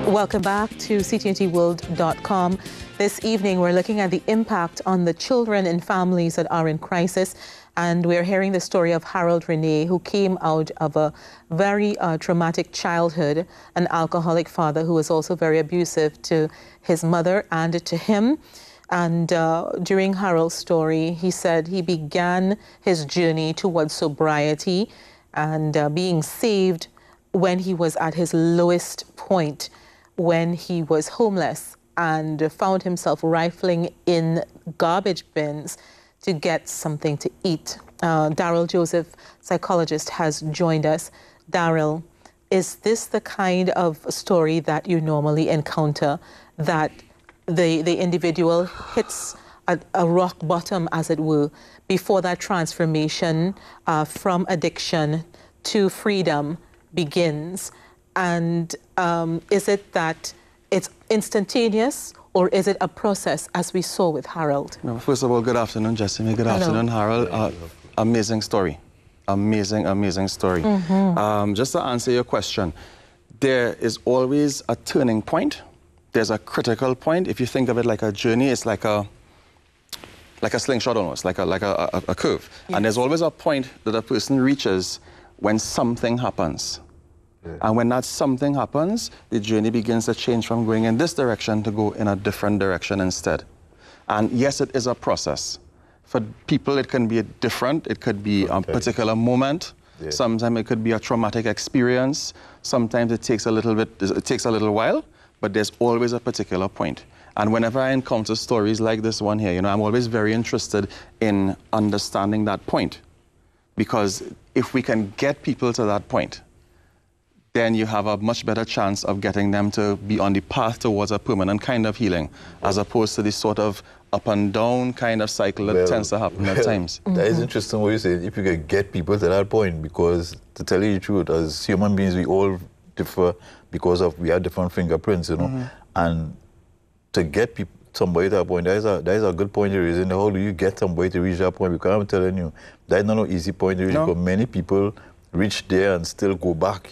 Welcome back to ctntworld.com. This evening, we're looking at the impact on the children and families that are in crisis. And we're hearing the story of Harold Rene, who came out of a very traumatic childhood, an alcoholic father who was also very abusive to his mother and to him. And during Harold's story, he said he began his journey towards sobriety and being saved when he was at his lowest point, when he was homeless and found himself rifling in garbage bins to get something to eat. Daryl Joseph, psychologist, has joined us. Daryl, is this the kind of story that you normally encounter, that the individual hits a rock bottom, as it were, before that transformation from addiction to freedom begins? And is it that it's instantaneous, or is it a process, as we saw with Harold? No, first of all, good afternoon, Jessica. Good afternoon, Harold. Amazing story. Amazing, amazing story. Just to answer your question, there is always a turning point. There's a critical point. If you think of it like a journey, it's like a slingshot almost, like a curve. Yes. And there's always a point that a person reaches when something happens. Yeah. And when that something happens, the journey begins to change from going in this direction to go in a different direction instead. And yes, it is a process. For people, it can be different. It could be a particular moment. Yeah. Sometimes it could be a traumatic experience. Sometimes it takes a little while, but there's always a particular point. And whenever I encounter stories like this one here, I'm always very interested in understanding that point. Because if we can get people to that point, then you have a much better chance of getting them to be on the path towards a permanent kind of healing, as opposed to this sort of up and down kind of cycle that tends to happen at times. That is interesting what you say, if you can get people to that point, because to tell you the truth, as human beings, we all differ because we have different fingerprints, and to get somebody to that point, that is a good point you're raising. How do you get somebody to reach that point? Because I'm telling you, that is not an easy point to reach, because many people reach there and still go back,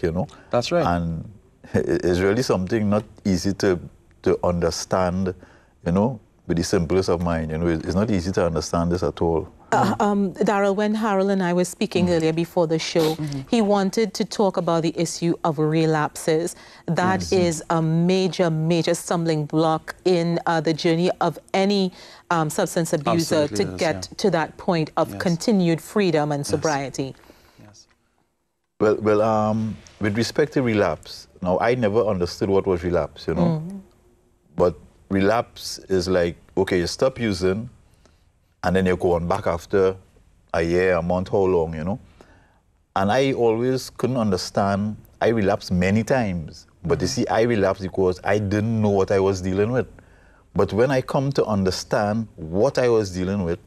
That's right. And it's really something not easy to understand, with the simplest of mind. It's not easy to understand this at all. Daryl, when Harold and I were speaking earlier before the show, he wanted to talk about the issue of relapses. That is a major, major stumbling block in the journey of any substance abuser to get to that point of continued freedom and sobriety. Well, with respect to relapse, now I never understood what was relapse, But relapse is like, okay, you stop using, and then you're going back after a year, a month, how long, And I always couldn't understand. I relapsed many times, but you see, I relapsed because I didn't know what I was dealing with. But when I come to understand what I was dealing with,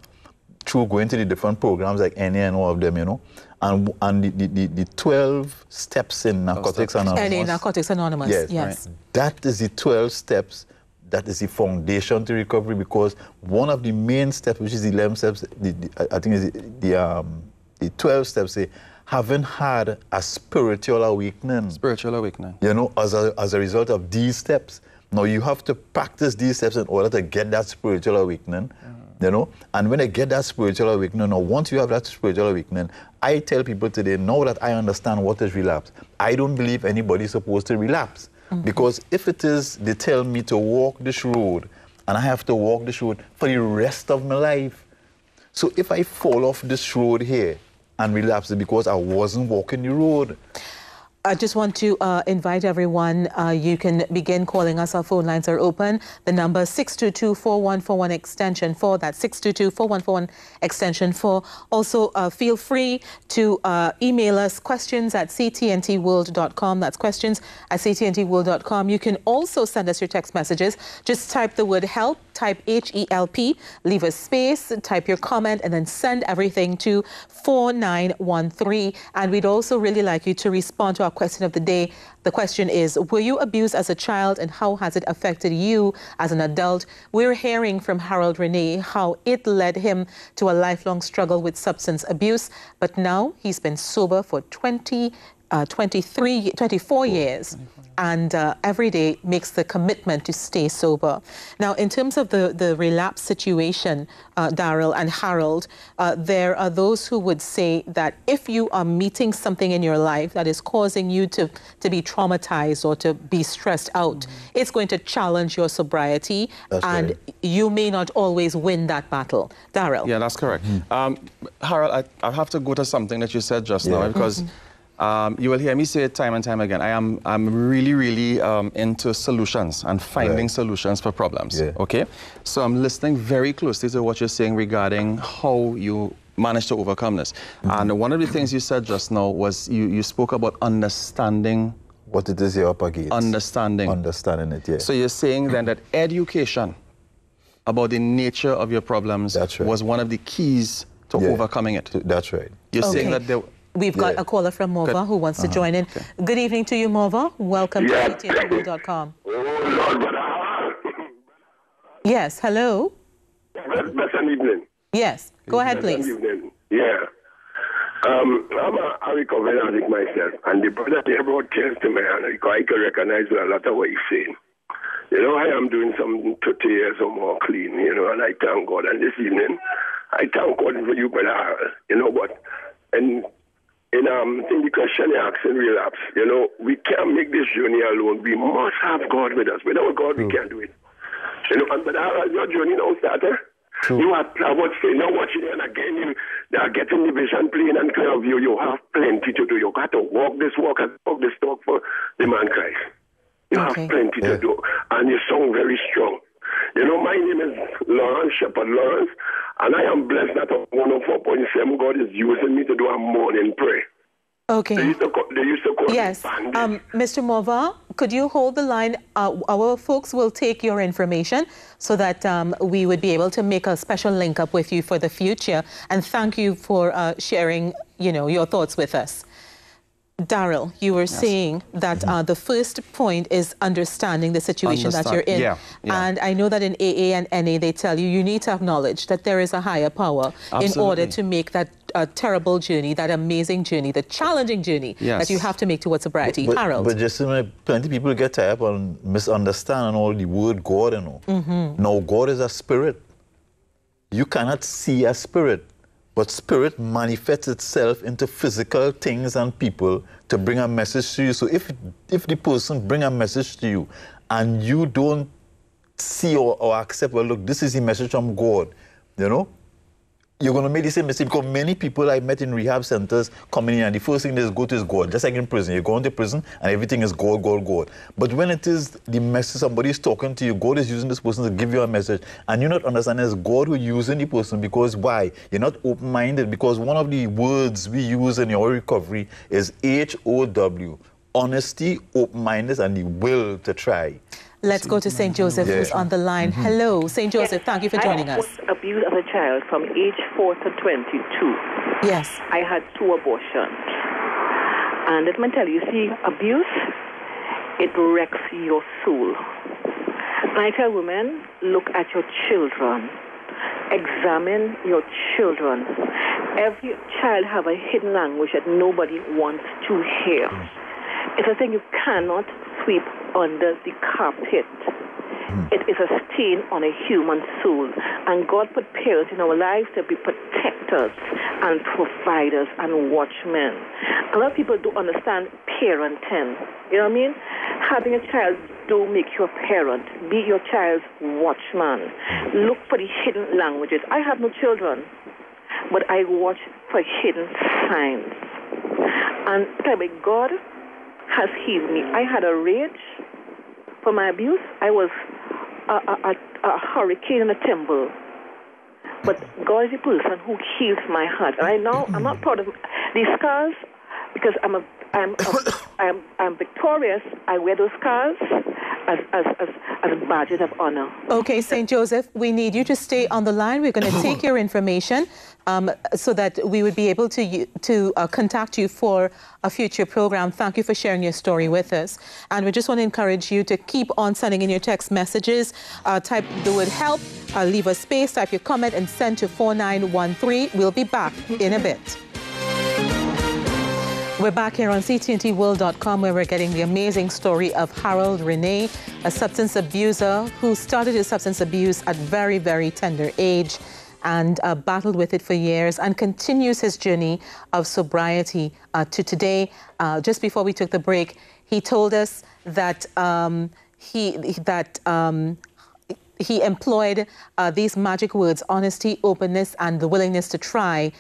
through going to the different programs like any and all of them, and the 12 steps in Narcotics Anonymous. NA Narcotics Anonymous, yes. Right. That is the 12 steps. That is the foundation to recovery, because one of the main steps, which is the 11 steps, I think is the 12 steps, say, having had a spiritual awakening. Spiritual awakening. As a result of these steps. Now, you have to practice these steps in order to get that spiritual awakening. And when I get that spiritual awakening, or once you have that spiritual awakening, I tell people today, now that I understand what is relapse, I don't believe anybody's supposed to relapse. Because if it is, they tell me to walk this road, and I have to walk this road for the rest of my life. So if I fall off this road here and relapse, it's because I wasn't walking the road. I just want to invite everyone. You can begin calling us. Our phone lines are open. The number is 622-4141 extension 4. That's 622-4141 extension 4. Also, feel free to email us questions at ctntworld.com. That's questions at ctntworld.com. You can also send us your text messages. Just type the word help, type HELP, leave a space, type your comment, and then send everything to 4913. And we'd also really like you to respond to our question of the day. The question is, were you abused as a child, and how has it affected you as an adult? We're hearing from Harold Rene how it led him to a lifelong struggle with substance abuse, but now he's been sober for 20 24 years, and every day makes the commitment to stay sober. Now, in terms of the relapse situation, Daryl and Harold, there are those who would say that if you are meeting something in your life that is causing you to be traumatized or to be stressed out, it's going to challenge your sobriety, and you may not always win that battle. Daryl? Yeah, that's correct. Harold, I have to go to something that you said just now, because you will hear me say it time and time again. I'm really into solutions and finding solutions for problems. Okay, so I'm listening very closely to what you're saying regarding how you manage to overcome this. And one of the things you said just now was you spoke about understanding what it is you're up against. Understanding it. Yeah. So you're saying then that education about the nature of your problems was one of the keys to overcoming it. That's right. You're saying that there... We've got a caller from Morva who wants to join in. Good evening to you, Morva. Welcome to ctntworld.com. Yes, hello. Pleasant evening. Yes, go ahead, please. Evening. Yeah. I'm a recovered addict myself, and the brother there brought tears to me, and I can recognize a lot of what he's saying. You know, I am doing some 30 years or more clean, you know, and I thank God. And this evening, I thank God for you, brother. You know what? And in the question you asked in relapse, you know, we can't make this journey alone. We must have God with us. Without God, we can't do it. You know, but your journey now started. You are now watching it, and again, they are getting the vision plain and clear of you. You have plenty to do. You got to walk this walk and talk this talk for the man Christ. You have plenty to do, and you sound very strong. You know, my name is Lawrence, Shepherd Lawrence, and I am blessed that on 104.7 God is using me to do a morning prayer. Okay. They used to call yes. Mr. Morva, could you hold the line? Our folks will take your information so that we would be able to make a special link up with you for the future. And thank you for sharing, you know, your thoughts with us. Daryl, you were saying that the first point is understanding the situation that you're in. And I know that in AA and NA, they tell you you need to acknowledge that there is a higher power in order to make that terrible journey, that amazing journey, the challenging journey that you have to make towards sobriety. Harold? But just plenty of people get tired up and misunderstand all the word God and all. Now, God is a spirit. You cannot see a spirit. But spirit manifests itself into physical things and people to bring a message to you. So if the person bring a message to you and you don't see or accept, well, look, this is the message from God, you know, you're going to make the same mistake, because many people I met in rehab centers coming in and the first thing they go to is God. Just like in prison, you go into prison and everything is God, God, God. But when it is the message, somebody is talking to you, God is using this person to give you a message, and you're not understanding it's God who using the person. Because why? You're not open-minded. Because one of the words we use in your recovery is HOW, honesty, open-mindedness, and the will to try. Let's go to St. Joseph, who's on the line. Hello, St. Joseph, thank you for joining us. I was abused as a child from age 4 to 22. Yes. I had 2 abortions. And let me tell you, see, abuse, it wrecks your soul. And I tell women, look at your children. Examine your children. Every child have a hidden language that nobody wants to hear. It's a thing you cannot sweep under the carpet. It is a stain on a human soul. And God put parents in our lives to be protectors and providers and watchmen. A lot of people don't understand parenting. You know what I mean? Having a child do make you a parent. Be your child's watchman. Look for the hidden languages. I have no children, but I watch for hidden signs. And tell me, God has healed me. I had a rage for my abuse. I was a hurricane in a timber. But God is the person who heals my heart. And I know I'm not proud of these scars, because I'm victorious. I wear those scars as badges of honor. Okay, St. Joseph, we need you to stay on the line. We're going to take your information so that we would be able to contact you for a future program. Thank you for sharing your story with us. And we just want to encourage you to keep on sending in your text messages. Type the word help, leave a space, type your comment, and send to 4913. We'll be back in a bit. We're back here on ctntworld.com, where we're getting the amazing story of Harold Renee, a substance abuser who started his substance abuse at very, very tender age and battled with it for years and continues his journey of sobriety to today. Just before we took the break, he told us that he employed these magic words: honesty, openness, and the willingness to try.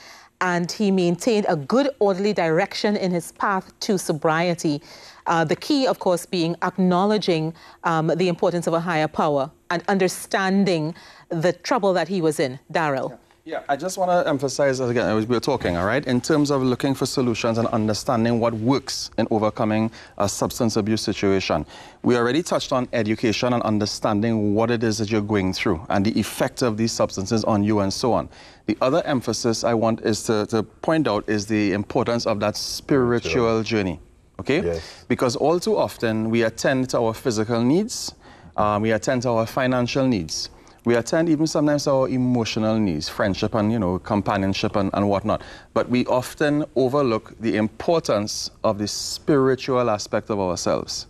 And he maintained a good, orderly direction in his path to sobriety. The key, of course, being acknowledging the importance of a higher power and understanding the trouble that he was in. Daryl. Yeah, I just want to emphasize, again, as we were talking, all right, in terms of looking for solutions and understanding what works in overcoming a substance abuse situation. We already touched on education and understanding what it is that you're going through and the effect of these substances on you and so on. The other emphasis I want is to point out is the importance of that spiritual journey, okay? Yes. Because all too often we attend to our physical needs, we attend to our financial needs. We attend even sometimes our emotional needs, friendship and, you know, companionship and whatnot. But we often overlook the importance of the spiritual aspect of ourselves.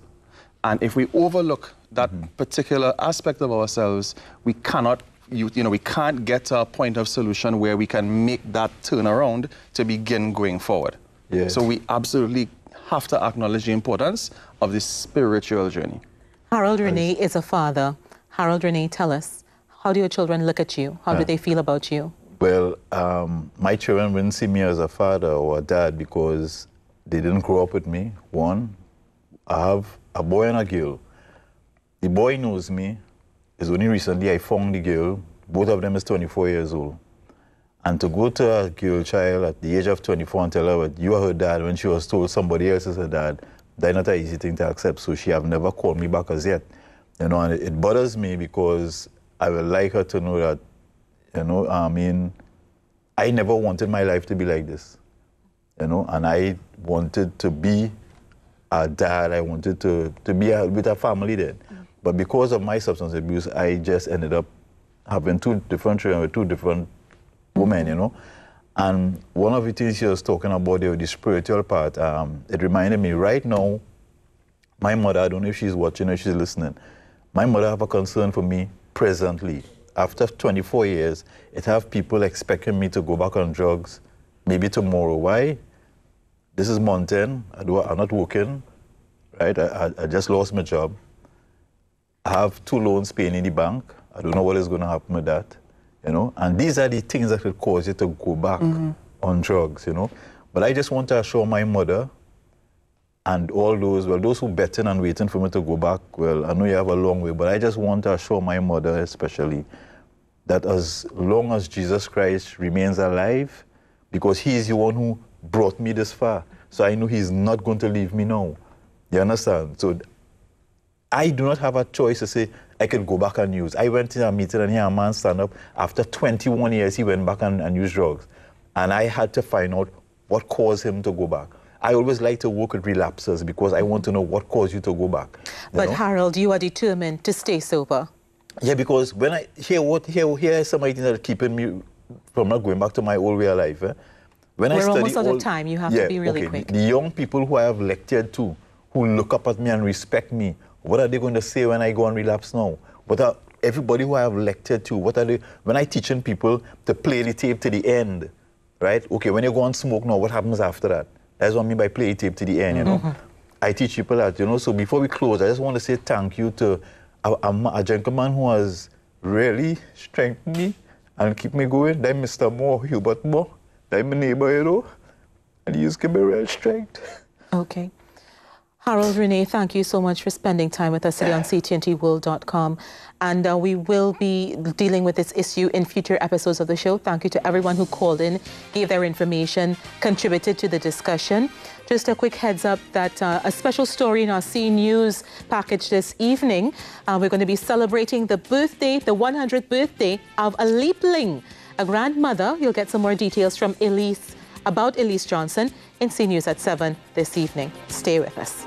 And if we overlook that particular aspect of ourselves, we cannot, we can't get to a point of solution where we can make that turnaround to begin going forward. Yes. So we absolutely have to acknowledge the importance of the spiritual journey. Harold Renee is a father. Harold Renee, tell us, how do your children look at you? How do they feel about you? Well, my children wouldn't see me as a father or a dad because they didn't grow up with me. One, I have a boy and a girl. The boy knows me. It's only recently I found the girl. Both of them is 24 years old. And to go to a girl child at the age of 24 and tell her that you are her dad when she was told somebody else is her dad, that's not an easy thing to accept. So she have never called me back as yet. You know, and it bothers me because I would like her to know that, you know, I mean, I never wanted my life to be like this, you know, and I wanted to be a dad. I wanted to be with a family then. But because of my substance abuse, I just ended up having two different children with two different women, you know. And one of the things she was talking about there, the spiritual part, it reminded me right now, my mother, I don't know if she's watching or she's listening, my mother have a concern for me presently. After 24 years, it have people expecting me to go back on drugs maybe tomorrow. Why? This is month end. I'm not working, right? I just lost my job. I have 2 loans paying in the bank. I don't know what is going to happen with that, you know? And these are the things that will cause you to go back on drugs, you know? But I just want to assure my mother and all those, well, those who betting and waiting for me to go back, well, I know you have a long way, but I just want to assure my mother especially that as long as Jesus Christ remains alive, because he is the one who brought me this far, so I know he's not going to leave me now. You understand? So I do not have a choice to say I can go back and use. I went to a meeting and here a man stand up. After 21 years, he went back and used drugs. And I had to find out what caused him to go back. I always like to work with relapsers because I want to know what caused you to go back. But Harold, you are determined to stay sober. Yeah, because when I hear some of the things that are keeping me from not going back to my old way of life. When We're almost out of time. You have to be really quick. The young people who I have lectured to, who look up at me and respect me, what are they going to say when I go on relapse now? Everybody who I have lectured to, what are they, when I teaching people to play the tape to the end, right? Okay, when you go on smoke now, what happens after that? That's what I mean by play tape to the end, you know. I teach people that, you know. So before we close, I just want to say thank you to a gentleman who has really strengthened me and keep me going. That's Mr. Moore, Hubert Moore. That's my neighbor, you know. And he's given me real strength. Okay. Harold Renee, thank you so much for spending time with us today on ctntworld.com. And we will be dealing with this issue in future episodes of the show. Thank you to everyone who called in, gave their information, contributed to the discussion. Just a quick heads up that a special story in our C News package this evening. We're going to be celebrating the 100th birthday of a leapling, a grandmother. You'll get some more details from about Elise Johnson in C News at 7 this evening. Stay with us.